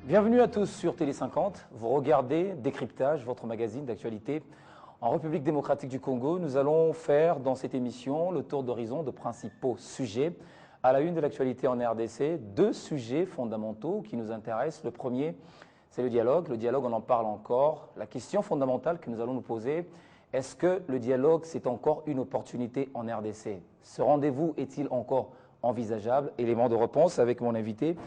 Bienvenue à tous sur Télé 50. Vous regardez Décryptage, votre magazine d'actualité en République démocratique du Congo. Nous allons faire dans cette émission le tour d'horizon de principaux sujets. À la une de l'actualité en RDC, deux sujets fondamentaux qui nous intéressent. Le premier, c'est le dialogue. Le dialogue, on en parle encore. La question fondamentale que nous allons nous poser, est-ce que le dialogue, c'est encore une opportunité en RDC? Ce rendez-vous est-il encore envisageable? Élément de réponse avec mon invité.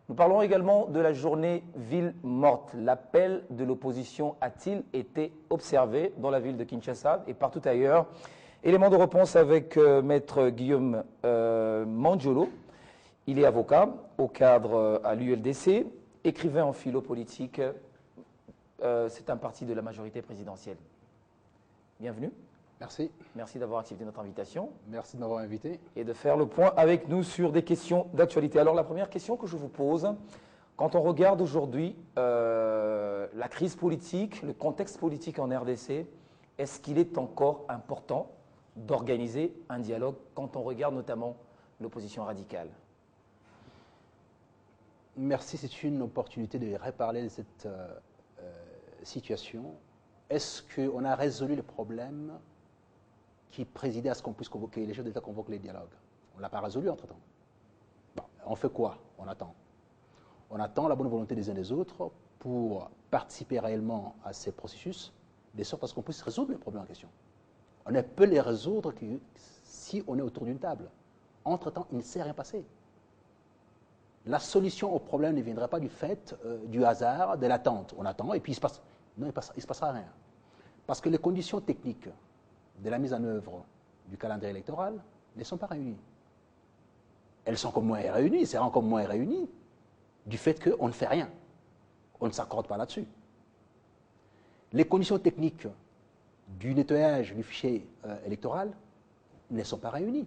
Nous parlons également de la journée ville morte. L'appel de l'opposition a-t-il été observé dans la ville de Kinshasa et partout ailleurs? Élément de réponse avec maître Guillaume Mandiolo. Il est avocat au cadre à l'ULDC, écrivain en philo politique. C'est un parti de la majorité présidentielle. Bienvenue. Merci. Merci d'avoir accepté notre invitation. Merci de m'avoir invité. Et de faire le point avec nous sur des questions d'actualité. Alors la première question que je vous pose, quand on regarde aujourd'hui la crise politique, le contexte politique en RDC, est-ce qu'il est encore important d'organiser un dialogue quand on regarde notamment l'opposition radicale? Merci, c'est une opportunité de reparler de cette situation. Est-ce qu'on a résolu le problème qui présidait à ce qu'on puisse convoquer, les chefs d'État convoquent les dialogues? On ne l'a pas résolu entre-temps. Bon, on fait quoi? On attend. On attend la bonne volonté des uns des autres pour participer réellement à ces processus, de sorte à ce qu'on puisse résoudre les problèmes en question. On ne peut les résoudre que si on est autour d'une table. Entre-temps, il ne s'est rien passé. La solution au problème ne viendra pas du fait du hasard, de l'attente. On attend et puis il se passe. Non, il ne se passera rien. Parce que les conditions techniques de la mise en œuvre du calendrier électoral ne sont pas réunies. Elles sont comme moins réunies, seront comme moins réunies du fait qu'on ne fait rien. On ne s'accorde pas là-dessus. Les conditions techniques du nettoyage du fichier électoral ne sont pas réunies.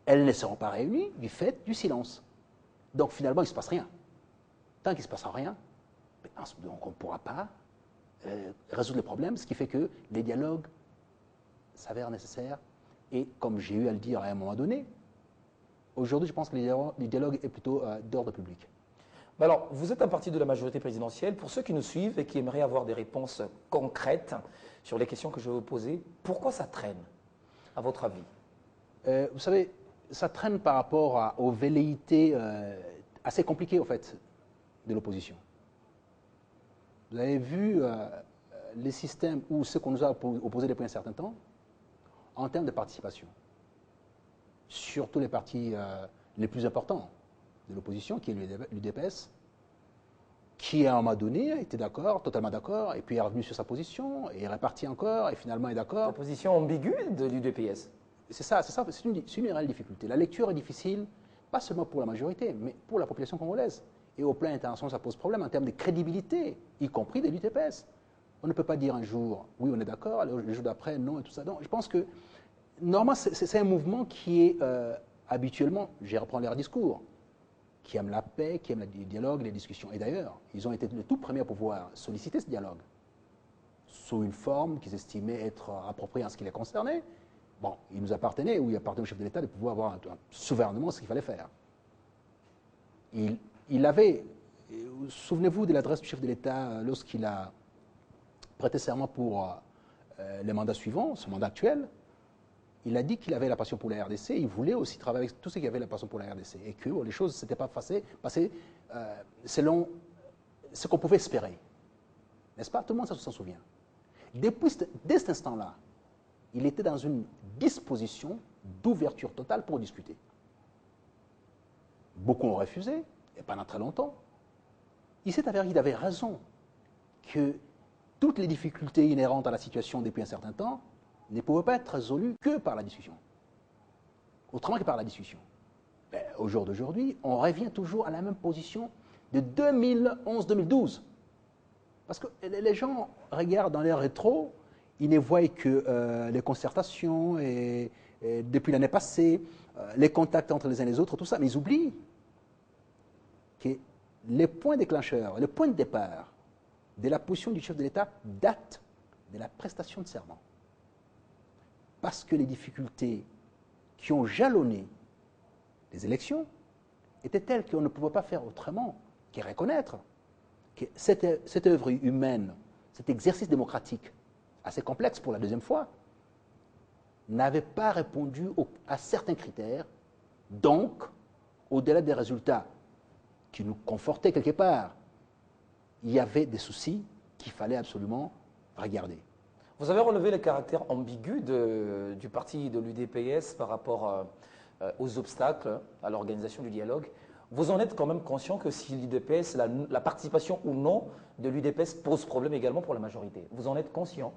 Elles ne seront pas réunies du fait du silence. Donc finalement, il ne se passe rien. Tant qu'il ne se passera rien, donc on ne pourra pas résoudre le problème, ce qui fait que les dialogues s'avèrent nécessaires. Et comme j'ai eu à le dire à un moment donné, aujourd'hui, je pense que le dialogue est plutôt d'ordre public. Alors, vous êtes un parti de la majorité présidentielle. Pour ceux qui nous suivent et qui aimeraient avoir des réponses concrètes sur les questions que je vais vous poser, pourquoi ça traîne, à votre avis? Vous savez, ça traîne par rapport aux velléités assez compliquées, en fait, de l'opposition. Vous avez vu les systèmes ou ce qu'on nous a opposé depuis un certain temps en termes de participation. Surtout les partis les plus importants de l'opposition, qui est l'UDPS, qui à un moment donné était d'accord, totalement d'accord, et puis est revenu sur sa position, et est reparti encore, et finalement est d'accord. La position ambiguë de l'UDPS. C'est ça, c'est une réelle difficulté. La lecture est difficile, pas seulement pour la majorité, mais pour la population congolaise. Et au plan international, ça pose problème en termes de crédibilité, y compris de l'UDPS. On ne peut pas dire un jour, oui, on est d'accord, le jour d'après, non, et tout ça. Donc, je pense que, normalement, c'est un mouvement qui est habituellement, je reprends leur discours, qui aime la paix, qui aime le dialogue, les discussions. Et d'ailleurs, ils ont été les tout premiers à pouvoir solliciter ce dialogue, sous une forme qu'ils estimaient être appropriée en ce qui les concernait. Bon, il nous appartenait, ou il appartenait au chef de l'État, de pouvoir avoir souverainement ce qu'il fallait faire. Il avait, souvenez-vous de l'adresse du chef de l'État lorsqu'il a prêté serment pour le mandat suivant, ce mandat actuel. Il a dit qu'il avait la passion pour la RDC, il voulait aussi travailler avec tous ceux qui avaient la passion pour la RDC, et que les choses ne s'étaient pas passées selon ce qu'on pouvait espérer. N'est-ce pas? Tout le monde s'en souvient. Dès cet instant-là, il était dans une disposition d'ouverture totale pour discuter. Beaucoup ont refusé, et pendant très longtemps. Il s'est avéré qu'il avait raison, que toutes les difficultés inhérentes à la situation depuis un certain temps ne pouvaient pas être résolues que par la discussion. Autrement que par la discussion. Au jour d'aujourd'hui, on revient toujours à la même position de 2011-2012. Parce que les gens regardent dans les rétro, ils ne voient que les concertations et depuis l'année passée, les contacts entre les uns et les autres, tout ça, mais ils oublient que les points déclencheurs, le point de départ de la position du chef de l'État date de la prestation de serment. Parce que les difficultés qui ont jalonné les élections étaient telles qu'on ne pouvait pas faire autrement qui est reconnaître que cette œuvre humaine, cet exercice démocratique, assez complexe pour la deuxième fois, n'avait pas répondu à certains critères. Donc, au-delà des résultats qui nous confortaient quelque part, il y avait des soucis qu'il fallait absolument regarder. Vous avez relevé le caractère ambigu du parti de l'UDPS par rapport aux obstacles à l'organisation du dialogue. Vous en êtes quand même conscient que si l'UDPS, la participation ou non de l'UDPS pose problème également pour la majorité. Vous en êtes conscient?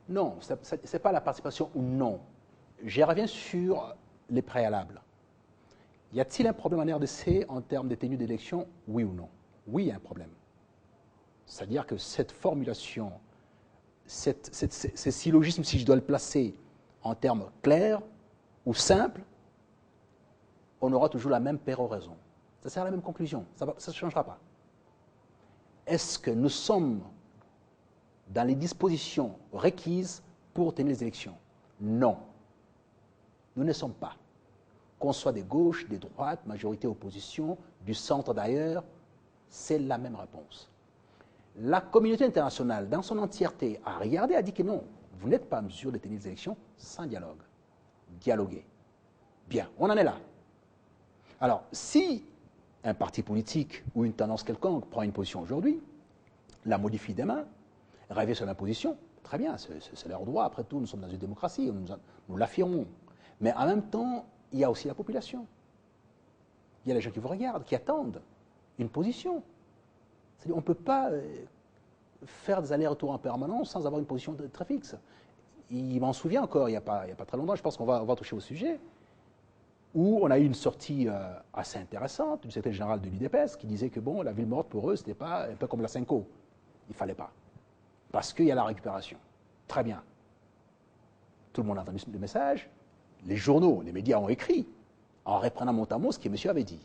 Non, ce n'est pas la participation ou non. Je reviens sur les préalables. Y a-t-il un problème en RDC en termes de tenue d'élection, oui ou non? Oui, il y a un problème. C'est-à-dire que cette formulation, ces syllogismes, si je dois le placer en termes clairs ou simples, on aura toujours la même péroraison. Ça sert à la même conclusion, ça ne changera pas. Est-ce que nous sommes dans les dispositions requises pour tenir les élections? Non. Nous ne sommes pas. Qu'on soit des gauches, des droites, majorité, opposition, du centre d'ailleurs, c'est la même réponse. La communauté internationale, dans son entièreté, a regardé, a dit que non, vous n'êtes pas en mesure de tenir les élections sans dialogue. Dialoguer. Bien, on en est là. Alors, si un parti politique ou une tendance quelconque prend une position aujourd'hui, la modifie demain, rêver sur la position, très bien, c'est leur droit, après tout, nous sommes dans une démocratie, nous l'affirmons. Mais en même temps, il y a aussi la population. Il y a les gens qui vous regardent, qui attendent une position. C'est-à-dire, on ne peut pas faire des allers-retours en permanence sans avoir une position très fixe. Il m'en souvient encore, il n'y a pas très longtemps, je pense qu'on va toucher au sujet, où on a eu une sortie assez intéressante du secrétaire général de l'UDPS qui disait que bon, la ville morte pour eux, ce n'était pas un peu comme la Cinco. Il ne fallait pas. Parce qu'il y a la récupération. Très bien. Tout le monde a entendu le message. Les journaux, les médias ont écrit, en reprenant mot à mot ce que monsieur avait dit.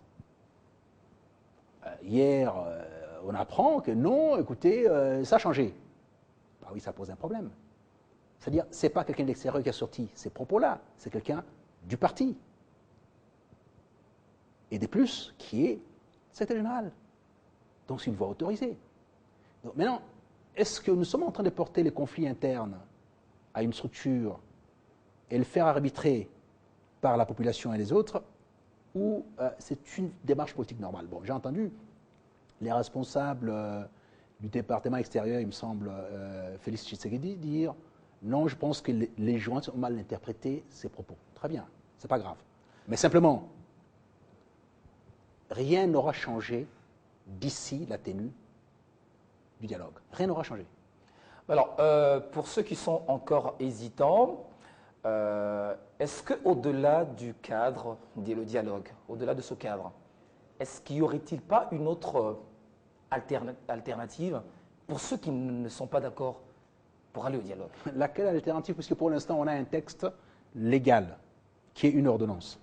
Hier, on apprend que non, écoutez, ça a changé. Bah oui, ça pose un problème. C'est-à-dire, ce n'est pas quelqu'un de l'extérieur qui a sorti ces propos-là, c'est quelqu'un du parti. Et des plus, qui est secrétaire général. Donc c'est une voie autorisée. Donc, maintenant, est-ce que nous sommes en train de porter les conflits internes à une structure et le faire arbitrer par la population et les autres, ou c'est une démarche politique normale? Bon, j'ai entendu les responsables du département extérieur, il me semble, Félix Tshisekedi, dire non, je pense que les journalistes ont mal interprété ces propos. Très bien, c'est pas grave. Mais simplement, rien n'aura changé d'ici la tenue du dialogue. Rien n'aura changé. Alors, pour ceux qui sont encore hésitants, est-ce qu'au-delà du cadre, le dialogue, au-delà de ce cadre, est-ce qu'il n'y aurait-il pas une autre alternative pour ceux qui ne sont pas d'accord pour aller au dialogue? Laquelle alternative? Puisque pour l'instant, on a un texte légal qui est une ordonnance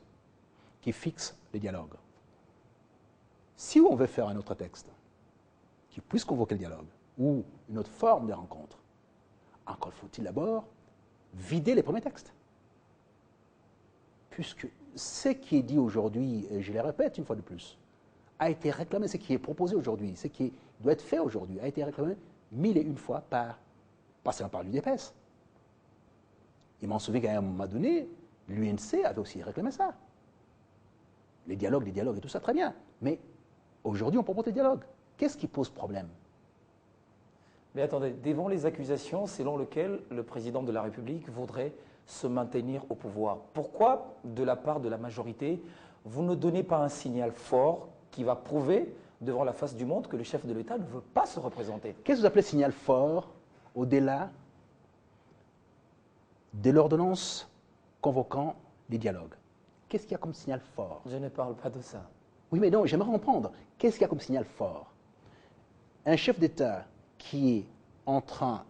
qui fixe les dialogues. Si on veut faire un autre texte qui puisse convoquer le dialogue ou une autre forme de rencontre, encore faut-il d'abord vider les premiers textes. Puisque ce qui est dit aujourd'hui, et je le répète une fois de plus, a été réclamé, ce qui est proposé aujourd'hui, ce qui doit être fait aujourd'hui, a été réclamé 1001 fois pas seulement par l'UDPS. Il m'en souvient qu'à un moment donné, l'UNC avait aussi réclamé ça. Les dialogues et tout ça, très bien. Mais aujourd'hui, on propose des dialogues. Qu'est-ce qui pose problème? Mais attendez, devant les accusations selon lesquelles le président de la République voudrait se maintenir au pouvoir, pourquoi, de la part de la majorité, vous ne donnez pas un signal fort qui va prouver devant la face du monde que le chef de l'État ne veut pas se représenter? Qu'est-ce que vous appelez signal fort au-delà de l'ordonnance convoquant les dialogues? Qu'est-ce qu'il y a comme signal fort? Je ne parle pas de ça. Oui, mais non, j'aimerais comprendre. Qu'est-ce qu'il y a comme signal fort? Un chef d'État qui est en train,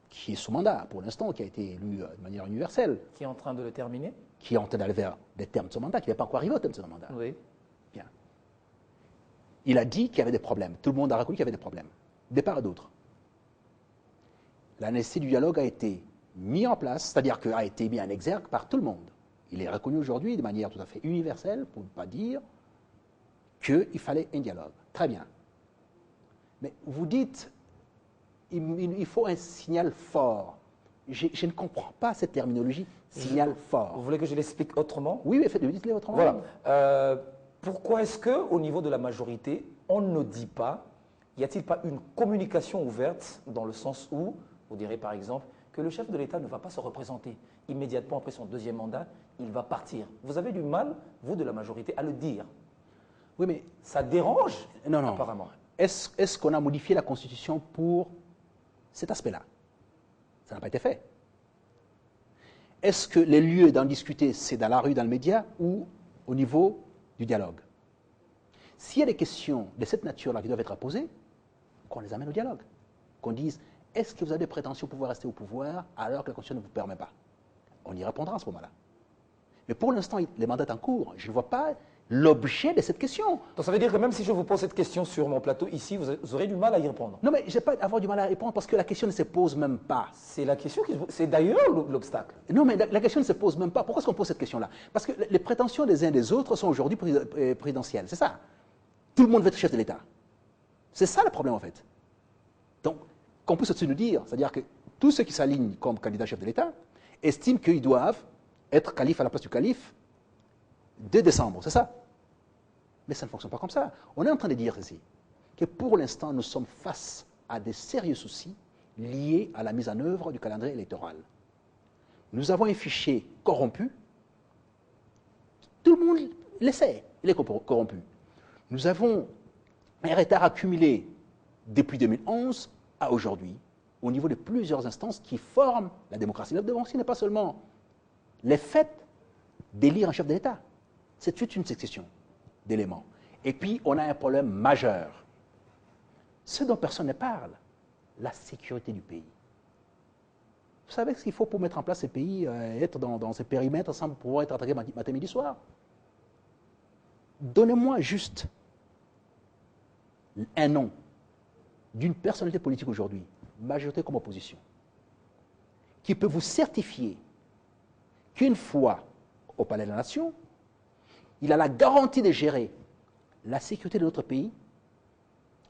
qui est sous mandat pour l'instant, qui a été élu de manière universelle, Qui est en train de le terminer? qui est en train d'aller vers des termes de son mandat, qui n'est pas encore arrivé au terme de son mandat. Oui. Bien. Il a dit qu'il y avait des problèmes. Tout le monde a reconnu qu'il y avait des problèmes, de part et d'autre. La nécessité du dialogue a été mis en place, c'est-à-dire qu'a été mis en exergue par tout le monde. Il est reconnu aujourd'hui de manière tout à fait universelle, pour ne pas dire qu'il fallait un dialogue. Très bien. Mais vous dites, il faut un signal fort. Je ne comprends pas cette terminologie, signal fort. Vous voulez que je l'explique autrement? Oui, dites-le autrement. Voilà. Pourquoi est-ce qu'au niveau de la majorité, on ne dit pas, y a-t-il pas une communication ouverte dans le sens où, vous direz par exemple, que le chef de l'État ne va pas se représenter immédiatement après son deuxième mandat, il va partir. Vous avez du mal, vous de la majorité, à le dire. Oui, mais ça dérange, non. Apparemment. Est-ce qu'on a modifié la Constitution pour cet aspect-là? Ça n'a pas été fait. Est-ce que les lieux d'en discuter, c'est dans la rue, dans le média ou au niveau du dialogue? S'il y a des questions de cette nature-là qui doivent être posées, qu'on les amène au dialogue. Qu'on dise, est-ce que vous avez des prétentions pour pouvoir rester au pouvoir alors que la Constitution ne vous permet pas? On y répondra à ce moment-là. Mais pour l'instant, les mandats sont en cours. Je ne vois pas l'objet de cette question. Donc ça veut dire que même si je vous pose cette question sur mon plateau ici, vous aurez du mal à y répondre. Non, mais je n'ai pas à avoir du mal à répondre parce que la question ne se pose même pas. C'est la question c'est d'ailleurs l'obstacle. Non, mais la question ne se pose même pas. Pourquoi est-ce qu'on pose cette question-là? Parce que les prétentions des uns et des autres sont aujourd'hui présidentielles. C'est ça. Tout le monde veut être chef de l'État. C'est ça le problème en fait. Donc, qu'on puisse aussi nous dire, c'est-à-dire que tous ceux qui s'alignent comme candidats chef de l'État estiment qu'ils doivent être calife à la place du calife dès décembre, c'est ça? Mais ça ne fonctionne pas comme ça. On est en train de dire ici que pour l'instant, nous sommes face à des sérieux soucis liés à la mise en œuvre du calendrier électoral. Nous avons un fichier corrompu. Tout le monde le sait, il est corrompu. Nous avons un retard accumulé depuis 2011 à aujourd'hui au niveau de plusieurs instances qui forment la démocratie. La démocratie n'est pas seulement les faits d'élire un chef de l'État. C'est toute une succession d'éléments. Et puis, on a un problème majeur. Ce dont personne ne parle, la sécurité du pays. Vous savez ce qu'il faut pour mettre en place ces pays, être dans ces périmètres sans pouvoir être attaqué matin, midi, soir? Donnez-moi juste un nom d'une personnalité politique aujourd'hui, majorité comme opposition, qui peut vous certifier qu'une fois au Palais de la Nation, il a la garantie de gérer la sécurité de notre pays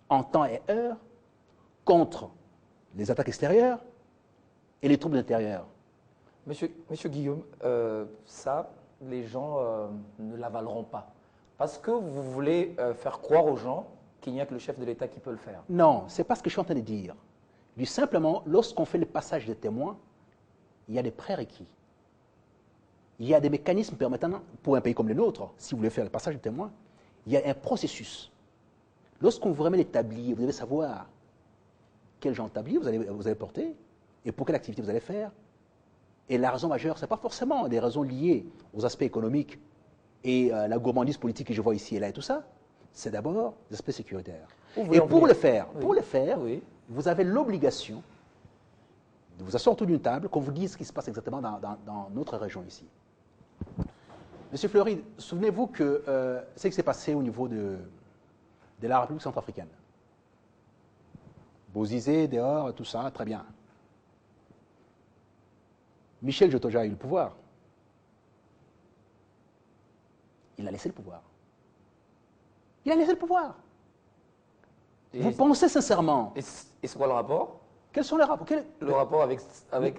en temps et heure contre les attaques extérieures et les troubles intérieurs. Monsieur Guillaume, ça, les gens ne l'avaleront pas. Parce que vous voulez faire croire aux gens qu'il n'y a que le chef de l'État qui peut le faire. Non, ce n'est pas ce que je suis en train de dire. Je dis simplement, lorsqu'on fait le passage des témoins, il y a des prérequis. Il y a des mécanismes permettant, pour un pays comme le nôtre, si vous voulez faire le passage des témoins, il y a un processus. Lorsqu'on vous remet les tabliers, vous devez savoir quel genre de tablier vous allez porter et pour quelle activité vous allez faire. Et la raison majeure, ce n'est pas forcément des raisons liées aux aspects économiques et la gourmandise politique que je vois ici et là et tout ça. C'est d'abord des aspects sécuritaires. Et pour le faire, oui, vous avez l'obligation de vous asseoir autour d'une table, qu'on vous dise ce qui se passe exactement dans notre région ici. Monsieur Fleury, souvenez-vous que ce qui s'est passé au niveau de la République centrafricaine. Bozizé, dehors, tout ça, très bien. Michel Jotoja a eu le pouvoir. Il a laissé le pouvoir. Il a laissé le pouvoir. Vous pensez sincèrement... Et c'est quoi le rapport? Quels sont les rapports? Le rapport avec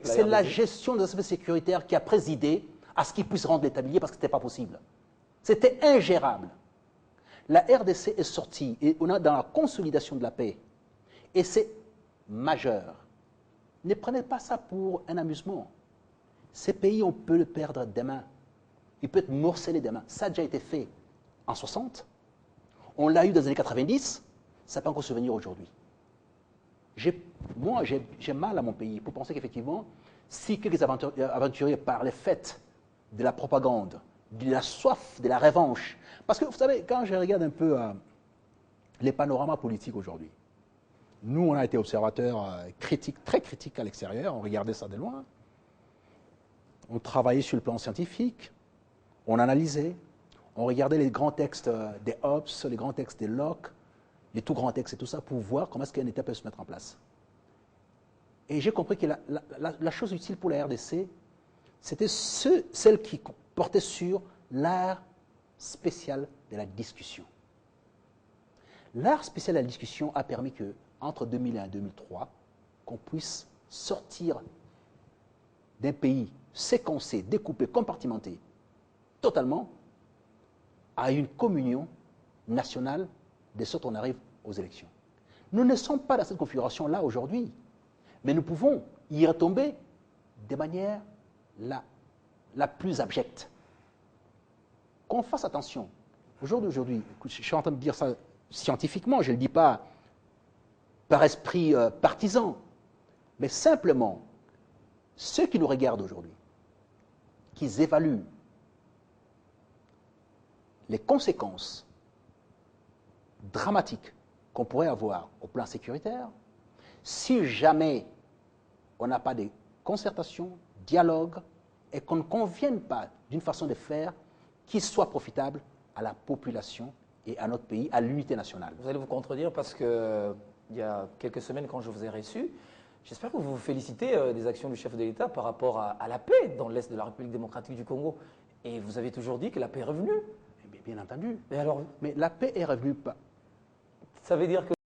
c'est la gestion des aspects sécuritaires qui a présidé à ce qu'ils puissent rendre les tabliers parce que ce n'était pas possible. C'était ingérable. La RDC est sortie et on est dans la consolidation de la paix. Et c'est majeur. Ne prenez pas ça pour un amusement. Ces pays, on peut le perdre demain. Il peut être morcelé demain. Ça a déjà été fait en 60. On l'a eu dans les années 90. Ça peut encore se venir aujourd'hui. Moi, j'ai mal à mon pays pour penser qu'effectivement, si quelques aventuriers par les faits de la propagande, de la soif, de la revanche, parce que vous savez, quand je regarde un peu les panoramas politiques aujourd'hui, nous, on a été observateurs critiques, très critiques à l'extérieur, on regardait ça de loin, on travaillait sur le plan scientifique, on analysait, on regardait les grands textes des Hobbes, les grands textes des Locke, les tout grands textes et tout ça, pour voir comment est-ce qu'un État peut se mettre en place. Et j'ai compris que la chose utile pour la RDC, c'était celle qui portait sur l'art spécial de la discussion. L'art spécial à la discussion a permis que, entre 2001 et 2003, qu'on puisse sortir d'un pays séquencé, découpé, compartimenté, totalement, à une communion nationale, de sorte qu'on arrive aux élections. Nous ne sommes pas dans cette configuration-là aujourd'hui, mais nous pouvons y retomber de manière la plus abjecte. Qu'on fasse attention. Aujourd'hui, je suis en train de dire ça scientifiquement, je ne le dis pas par esprit partisan, mais simplement, ceux qui nous regardent aujourd'hui, qu'ils évaluent les conséquences dramatiques qu'on pourrait avoir au plan sécuritaire, si jamais on n'a pas de concertation, dialogue, et qu'on ne convienne pas d'une façon de faire qui soit profitable à la population et à notre pays, à l'unité nationale. Vous allez vous contredire parce que il y a quelques semaines, quand je vous ai reçu, j'espère que vous vous félicitez des actions du chef de l'État par rapport à la paix dans l'Est de la République démocratique du Congo. Et vous avez toujours dit que la paix est revenue. Bien entendu. Mais alors, Mais la paix est revenue. ça veut dire que